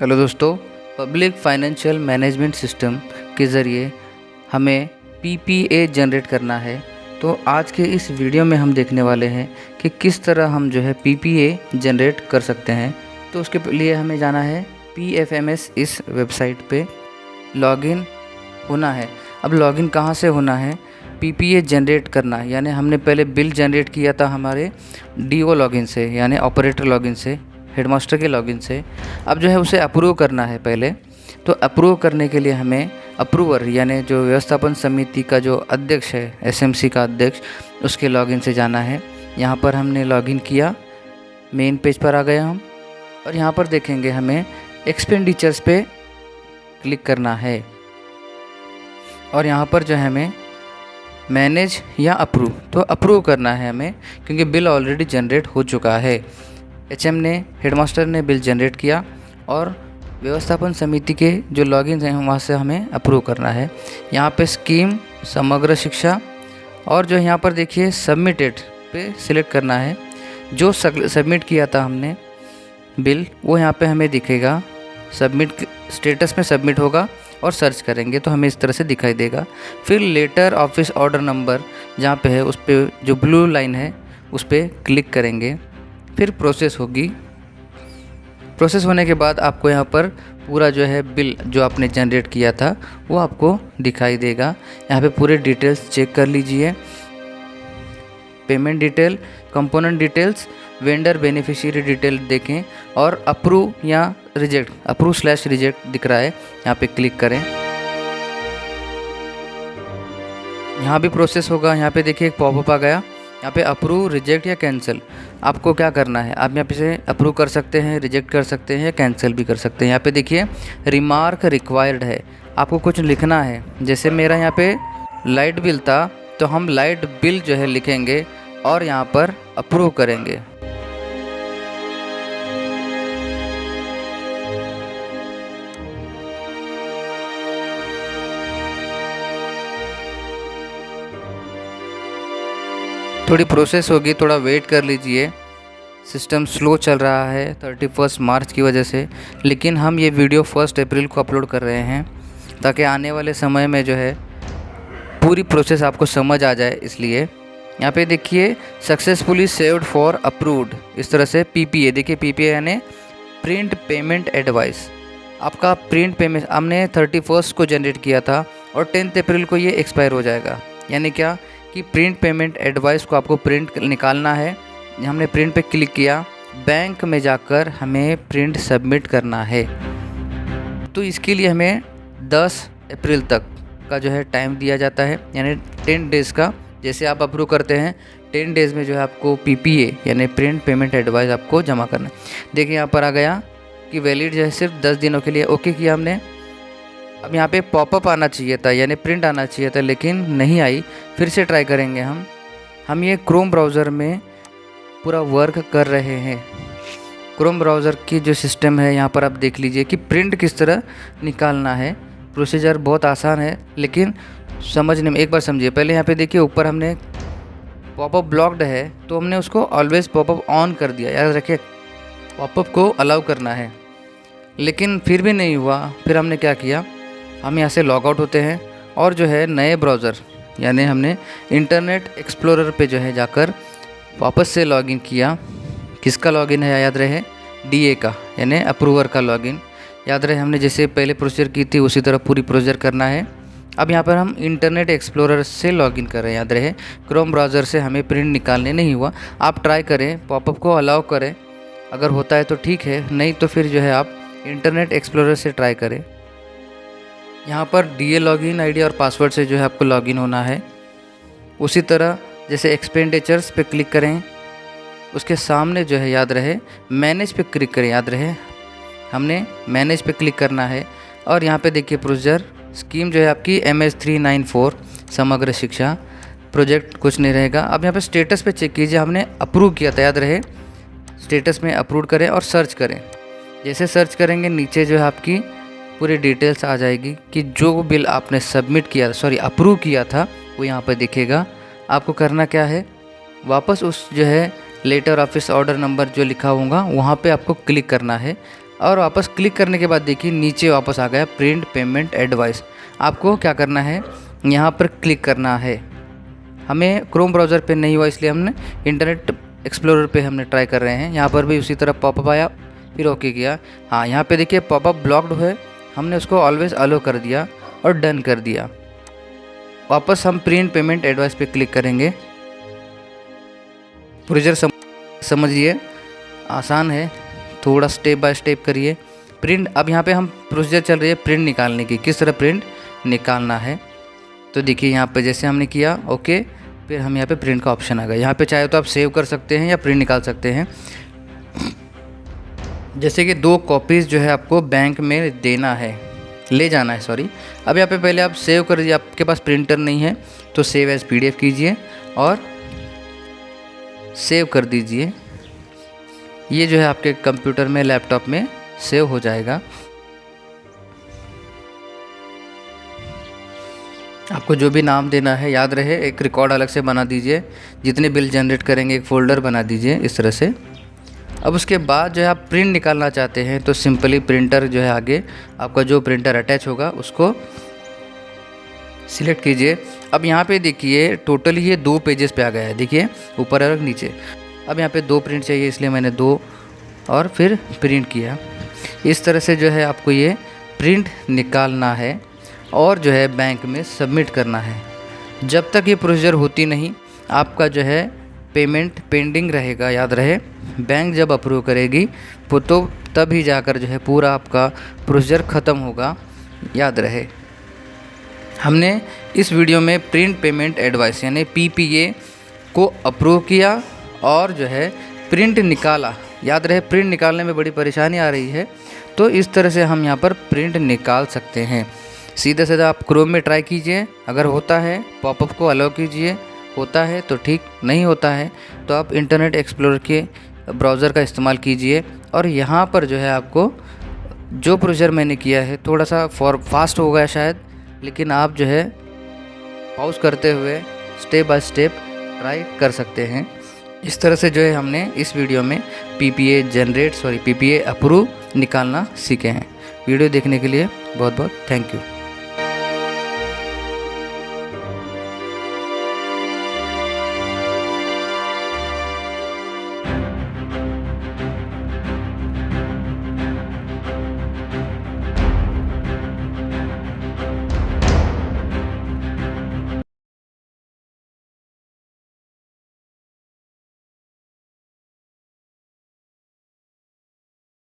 Hello दोस्तों, public financial management system के ज़रिए हमें पीपीए जनरेट करना है। तो आज के इस वीडियो में हम देखने वाले हैं कि किस तरह हम जो है पीपीए जनरेट कर सकते हैं। तो उसके लिए हमें जाना है पीएफएमएस इस वेबसाइट पे लॉगिन होना है। अब लॉगिन कहाँ से होना है? पीपीए जनरेट करना है, यानी हमने पहले बिल जनरेट किया था हमारे डीओ लॉगिन से, यानी ऑपरेटर लॉगिन से, हेडमास्टर के लॉगिन से। अब जो है उसे अप्रूव करना है पहले। तो अप्रूव करने के लिए हमें अप्रूवर यानी जो व्यवस्थापन समिति का जो अध्यक्ष है, एसएमसी का अध्यक्ष, उसके लॉगिन से जाना है। यहाँ पर हमने लॉगिन किया, मेन पेज पर आ गए हम, और यहाँ पर देखेंगे हमें एक्सपेंडिचर्स पे क्लिक करना है। और यहाँ पर जो है हमें मैनेज या अप्रूव, तो अप्रूव करना है हमें, क्योंकि बिल ऑलरेडी जनरेट हो चुका है। एचएम ने, हेडमास्टर ने बिल जनरेट किया और व्यवस्थापन समिति के जो लॉगिन हैं वहाँ से हमें अप्रूव करना है। यहाँ पे स्कीम, समग्र शिक्षा, और जो यहाँ पर देखिए सबमिटेड पे सिलेक्ट करना है। जो सबमिट किया था हमने बिल, वो यहाँ पे हमें दिखेगा, सबमिट स्टेटस में सबमिट होगा और सर्च करेंगे तो हमें इस तरह से दिखाई देगा। फिर लेटर ऑफिस ऑर्डर नंबर जहाँ पे है, उस पर जो ब्लू लाइन है उस पर क्लिक करेंगे। फिर प्रोसेस होगी। प्रोसेस होने के बाद आपको यहाँ पर पूरा जो है बिल जो आपने जनरेट किया था वो आपको दिखाई देगा। यहाँ पे पूरे डिटेल्स चेक कर लीजिए, payment detail, component details, vendor beneficiary detail देखें, और अप्रूव या रिजेक्ट, अप्रूव/रिजेक्ट दिख रहा है, यहाँ पे क्लिक करें। यहाँ भी प्रोसेस होगा। यहाँ पे देखिए एक पॉपअप आ गया, यहाँ पे अप्रूव, रिजेक्ट या कैंसिल। आपको क्या करना है? आप यहाँ पे से अप्रूव कर सकते हैं, रिजेक्ट कर सकते हैं, या कैंसिल भी कर सकते हैं। यहाँ पे देखिए रिमार्क रिक्वायर्ड है, आपको कुछ लिखना है। जैसे मेरा यहाँ पे लाइट बिल था तो हम लाइट बिल जो है लिखेंगे और यहाँ पर अप्रूव करेंगे। थोड़ी प्रोसेस होगी, थोड़ा वेट कर लीजिए। सिस्टम स्लो चल रहा है 31 मार्च की वजह से, लेकिन हम ये वीडियो 1 अप्रैल को अपलोड कर रहे हैं ताकि आने वाले समय में जो है पूरी प्रोसेस आपको समझ आ जाए। इसलिए यहाँ पे देखिए सक्सेसफुली सेव्ड फॉर अप्रूव्ड, इस तरह से पीपीए। देखिए पीपीए यानी प्रिंट पेमेंट एडवाइस। आपका प्रिंट पेमेंट हमने 31 को जनरेट किया था और 10 अप्रैल को ये एक्सपायर हो जाएगा। यानी क्या कि प्रिंट पेमेंट एडवाइस को आपको प्रिंट निकालना है। हमने प्रिंट पे क्लिक किया, बैंक में जाकर हमें प्रिंट सबमिट करना है। तो इसके लिए हमें 10 अप्रैल तक का जो है टाइम दिया जाता है, यानी 10 डेज़ का। जैसे आप अप्रूव करते हैं 10 डेज़ में जो है आपको पीपीए यानी प्रिंट पेमेंट एडवाइस आपको जमा करना है। देखिए यहाँ पर आ गया कि वैलिड जो है सिर्फ 10 दिनों के लिए। ओके किया हमने। अब यहाँ पे पॉपअप आना चाहिए था, यानी प्रिंट आना चाहिए था, लेकिन नहीं आई। फिर से ट्राई करेंगे हम ये क्रोम ब्राउज़र में पूरा वर्क कर रहे हैं। क्रोम ब्राउज़र की जो सिस्टम है यहाँ पर आप देख लीजिए कि प्रिंट किस तरह निकालना है। प्रोसीजर बहुत आसान है, लेकिन समझने में एक बार समझिए। पहले यहाँ पे देखिए ऊपर हमने पॉपअप ब्लॉक्ड है तो हमने उसको ऑलवेज पॉपअप ऑन कर दिया। याद रखिए पॉपअप को अलाउ करना है, लेकिन फिर भी नहीं हुआ। फिर हमने क्या किया, हम यहाँ से लॉग आउट होते हैं और जो है नए ब्राउज़र यानी हमने इंटरनेट एक्सप्लोरर पे जो है जाकर वापस से लॉगिन किया। किसका लॉगिन है याद रहे? डीए का, यानी अप्रूवर का लॉगिन। याद रहे हमने जैसे पहले प्रोसीजर की थी उसी तरह पूरी प्रोसीजर करना है। अब यहाँ पर हम इंटरनेट एक्सप्लोरर से लॉगिन कर रहे हैं। याद रहे क्रोम ब्राउज़र से हमें प्रिंट निकालने नहीं हुआ। आप ट्राई करें, पॉपअप को अलाउ करें, अगर होता है तो ठीक है, नहीं तो फिर जो है आप इंटरनेट एक्सप्लोरर से ट्राई करें। यहाँ पर डीए लॉगिन आईडी और पासवर्ड से जो है आपको लॉगिन होना है। उसी तरह जैसे एक्सपेंडिचर्स पे क्लिक करें, उसके सामने जो है याद रहे मैनेज पे क्लिक करें। याद रहे हमने मैनेज पे क्लिक करना है और यहाँ पे देखिए प्रोसीजर स्कीम जो है आपकी MS394 समग्र शिक्षा प्रोजेक्ट, कुछ नहीं रहेगा। अब यहाँ पे स्टेटस पे चेक कीजिए, हमने अप्रूव किया था। याद रहे स्टेटस में अप्रूव करें और सर्च करें। जैसे सर्च करेंगे नीचे जो है आपकी पूरी डिटेल्स आ जाएगी कि जो बिल आपने सबमिट किया, अप्रूव किया था, वो यहाँ पर दिखेगा। आपको करना क्या है, वापस उस जो है लेटर ऑफिस ऑर्डर नंबर जो लिखा होगा वहाँ पे आपको क्लिक करना है और वापस क्लिक करने के बाद देखिए नीचे वापस आ गया प्रिंट पेमेंट एडवाइस। आपको क्या करना है, यहाँ पर क्लिक करना है। हमें क्रोम ब्राउज़र पे नहीं हुआ इसलिए हमने इंटरनेट एक्सप्लोरर पे हमने ट्राई कर रहे हैं। यहाँ पर भी उसी तरह पॉपअप आया, फिर ओके किया। हाँ, यहाँ पे देखिए पॉपअप ब्लॉक्ड है, हमने उसको ऑलवेज अलो कर दिया और डन कर दिया। वापस हम प्रिंट पेमेंट एडवाइस पे क्लिक करेंगे। प्रोसीजर समझिए, आसान है, थोड़ा स्टेप बाय स्टेप करिए। प्रिंट, अब यहाँ पे हम प्रोसीजर चल रही है प्रिंट निकालने की, किस तरह प्रिंट निकालना है। तो देखिए यहाँ पे जैसे हमने किया ओके, फिर हम यहाँ पे प्रिंट का ऑप्शन आ गया। यहाँ पे चाहे तो आप सेव कर सकते हैं या प्रिंट निकाल सकते हैं। जैसे कि 2 कॉपीज़ जो है आपको बैंक में देना है, ले जाना है, सॉरी। अब यहाँ पे पहले आप सेव कर दीजिए, आपके पास प्रिंटर नहीं है तो सेव एज PDF कीजिए और सेव कर दीजिए। ये जो है आपके कंप्यूटर में, लैपटॉप में सेव हो जाएगा। आपको जो भी नाम देना है याद रहे, एक रिकॉर्ड अलग से बना दीजिए। जितने बिल जनरेट करेंगे एक फ़ोल्डर बना दीजिए इस तरह से। अब उसके बाद जो है आप प्रिंट निकालना चाहते हैं तो सिंपली प्रिंटर जो है आगे आपका जो प्रिंटर अटैच होगा उसको सिलेक्ट कीजिए। अब यहाँ पे देखिए टोटल ये 2 पेजेस पे आ गया है, देखिए ऊपर और नीचे। अब यहाँ पे 2 प्रिंट चाहिए इसलिए मैंने 2 और फिर प्रिंट किया। इस तरह से जो है आपको ये प्रिंट निकालना है और जो है बैंक में सबमिट करना है। जब तक ये प्रोसीजर होती नहीं आपका जो है पेमेंट पेंडिंग रहेगा, याद रहे। बैंक जब अप्रूव करेगी तो तभी जाकर जो है पूरा आपका प्रोसीजर ख़त्म होगा, याद रहे। हमने इस वीडियो में प्रिंट पेमेंट एडवाइस यानी PPA को अप्रूव किया और जो है प्रिंट निकाला। याद रहे, प्रिंट निकालने में बड़ी परेशानी आ रही है तो इस तरह से हम यहाँ पर प्रिंट निकाल सकते हैं। सीधा सीधा आप क्रोम में ट्राई कीजिए, अगर होता है पॉपअप को अलाउ कीजिए, होता है तो ठीक, नहीं होता है तो आप इंटरनेट एक्सप्लोरर के ब्राउज़र का इस्तेमाल कीजिए। और यहाँ पर जो है आपको जो प्रोसीजर मैंने किया है थोड़ा सा फास्ट हो गया शायद, लेकिन आप जो है पॉज करते हुए स्टेप बाय स्टेप ट्राई कर सकते हैं। इस तरह से जो है हमने इस वीडियो में PPA अप्रूव निकालना सीखे हैं। वीडियो देखने के लिए बहुत बहुत थैंक यू।